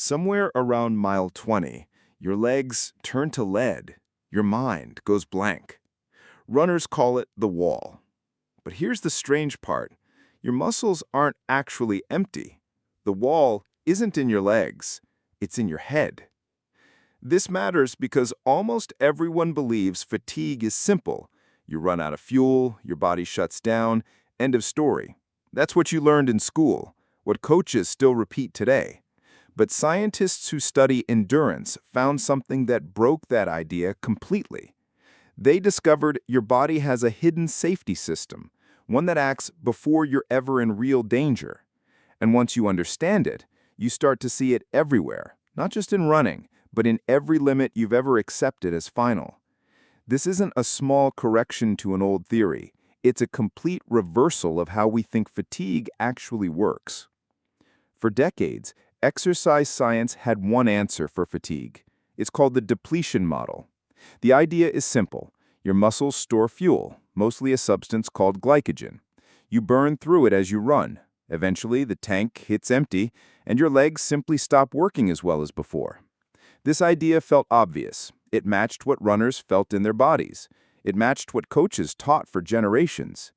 Somewhere around mile 20, your legs turn to lead. Your mind goes blank. Runners call it the wall. But here's the strange part. Your muscles aren't actually empty. The wall isn't in your legs. It's in your head. This matters because almost everyone believes fatigue is simple. You run out of fuel, your body shuts down, end of story. That's what you learned in school, what coaches still repeat today. But scientists who study endurance found something that broke that idea completely. They discovered your body has a hidden safety system, one that acts before you're ever in real danger. And once you understand it, you start to see it everywhere, not just in running, but in every limit you've ever accepted as final. This isn't a small correction to an old theory. It's a complete reversal of how we think fatigue actually works. For decades, exercise science had one answer for fatigue. It's called the depletion model. The idea is simple. Your muscles store fuel, mostly a substance called glycogen. You burn through it as you run. Eventually, the tank hits empty, and your legs simply stop working as well as before. This idea felt obvious. It matched what runners felt in their bodies. It matched what coaches taught for generations.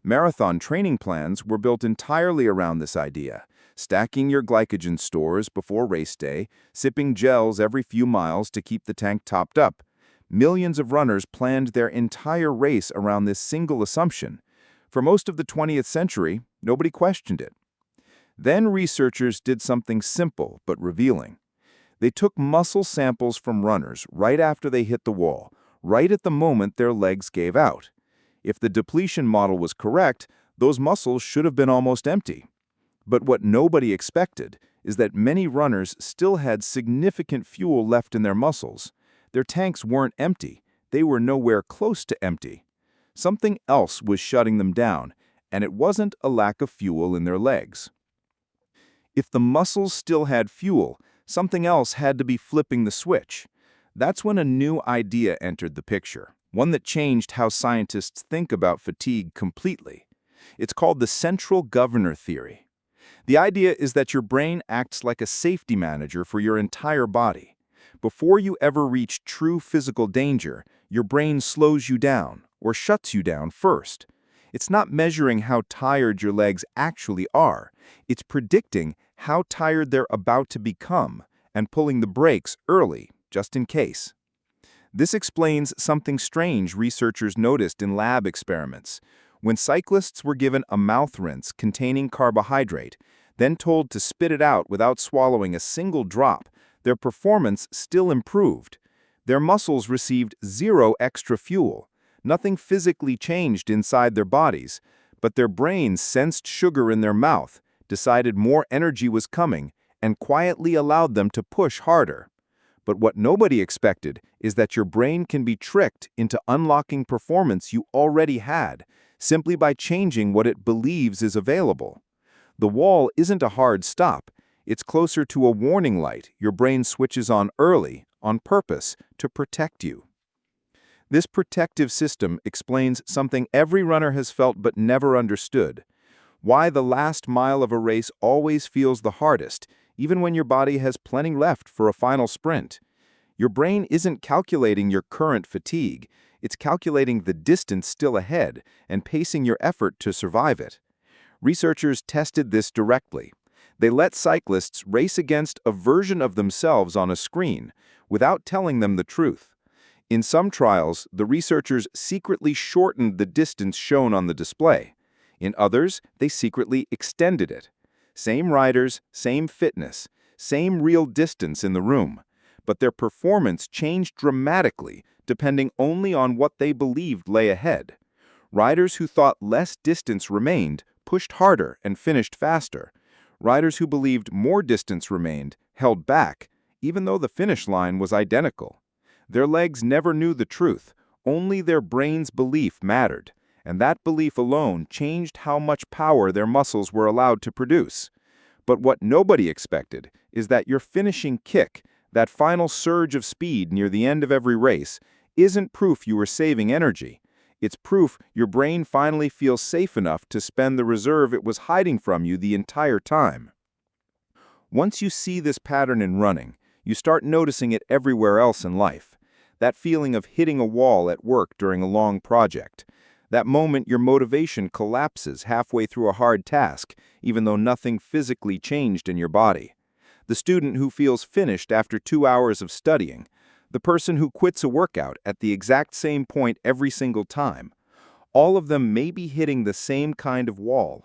Marathon training plans were built entirely around this idea. Stacking your glycogen stores before race day, sipping gels every few miles to keep the tank topped up. Millions of runners planned their entire race around this single assumption. For most of the 20th century, nobody questioned it. Then researchers did something simple but revealing. They took muscle samples from runners right after they hit the wall, right at the moment their legs gave out. If the depletion model was correct, those muscles should have been almost empty. But what nobody expected is that many runners still had significant fuel left in their muscles. Their tanks weren't empty. They were nowhere close to empty. Something else was shutting them down, and it wasn't a lack of fuel in their legs. If the muscles still had fuel, something else had to be flipping the switch. That's when a new idea entered the picture, one that changed how scientists think about fatigue completely. It's called the central governor theory. The idea is that your brain acts like a safety manager for your entire body. Before you ever reach true physical danger, your brain slows you down or shuts you down first. It's not measuring how tired your legs actually are. It's predicting how tired they're about to become and pulling the brakes early, just in case. This explains something strange researchers noticed in lab experiments. When cyclists were given a mouth rinse containing carbohydrate, then told to spit it out without swallowing a single drop, their performance still improved. Their muscles received zero extra fuel. Nothing physically changed inside their bodies, but their brains sensed sugar in their mouth, decided more energy was coming, and quietly allowed them to push harder. But what nobody expected is that your brain can be tricked into unlocking performance you already had, simply by changing what it believes is available. The wall isn't a hard stop. It's closer to a warning light your brain switches on early, on purpose, to protect you. This protective system explains something every runner has felt but never understood. Why the last mile of a race always feels the hardest, even when your body has plenty left for a final sprint. Your brain isn't calculating your current fatigue. It's calculating the distance still ahead and pacing your effort to survive it. Researchers tested this directly. They let cyclists race against a version of themselves on a screen without telling them the truth. In some trials, the researchers secretly shortened the distance shown on the display. In others, they secretly extended it. Same riders, same fitness, same real distance in the room. But their performance changed dramatically depending only on what they believed lay ahead. Riders who thought less distance remained pushed harder and finished faster. Riders who believed more distance remained held back, even though the finish line was identical. Their legs never knew the truth. Only their brain's belief mattered, and that belief alone changed how much power their muscles were allowed to produce. But what nobody expected is that your finishing kick, that final surge of speed near the end of every race, isn't proof you were saving energy. It's proof your brain finally feels safe enough to spend the reserve it was hiding from you the entire time. Once you see this pattern in running, you start noticing it everywhere else in life. That feeling of hitting a wall at work during a long project. That moment your motivation collapses halfway through a hard task, even though nothing physically changed in your body. The student who feels finished after 2 hours of studying. The person who quits a workout at the exact same point every single time. All of them may be hitting the same kind of wall.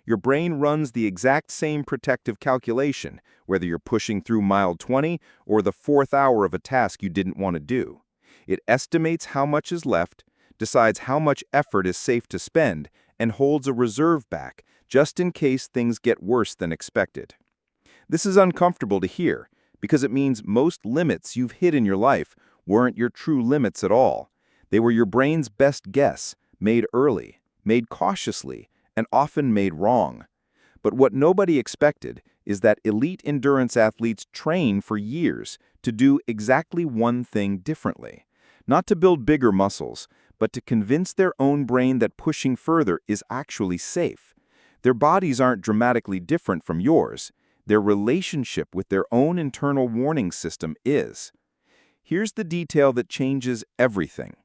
Your brain runs the exact same protective calculation, whether you're pushing through mile 20 or the 4th hour of a task you didn't want to do. It estimates how much is left, decides how much effort is safe to spend, and holds a reserve back, just in case things get worse than expected. This is uncomfortable to hear, because it means most limits you've hit in your life weren't your true limits at all. They were your brain's best guess, made early, made cautiously, and often made wrong. But what nobody expected is that elite endurance athletes train for years to do exactly one thing differently. Not to build bigger muscles, but to convince their own brain that pushing further is actually safe. Their bodies aren't dramatically different from yours. Their relationship with their own internal warning system is. Here's the detail that changes everything.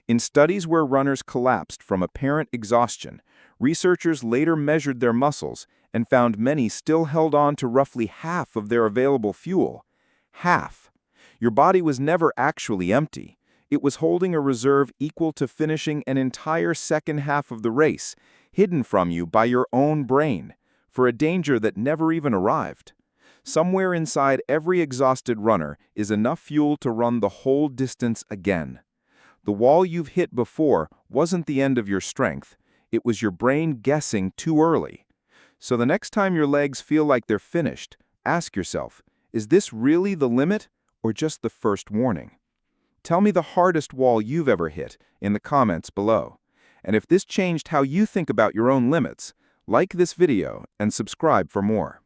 In studies where runners collapsed from apparent exhaustion, researchers later measured their muscles and found many still held on to roughly half of their available fuel. Half. Your body was never actually empty. It was holding a reserve equal to finishing an entire second half of the race, hidden from you by your own brain, for a danger that never even arrived. Somewhere inside every exhausted runner is enough fuel to run the whole distance again. The wall you've hit before wasn't the end of your strength. It was your brain guessing too early. So the next time your legs feel like they're finished, ask yourself, is this really the limit or just the first warning? Tell me the hardest wall you've ever hit in the comments below. And if this changed how you think about your own limits, like this video and subscribe for more.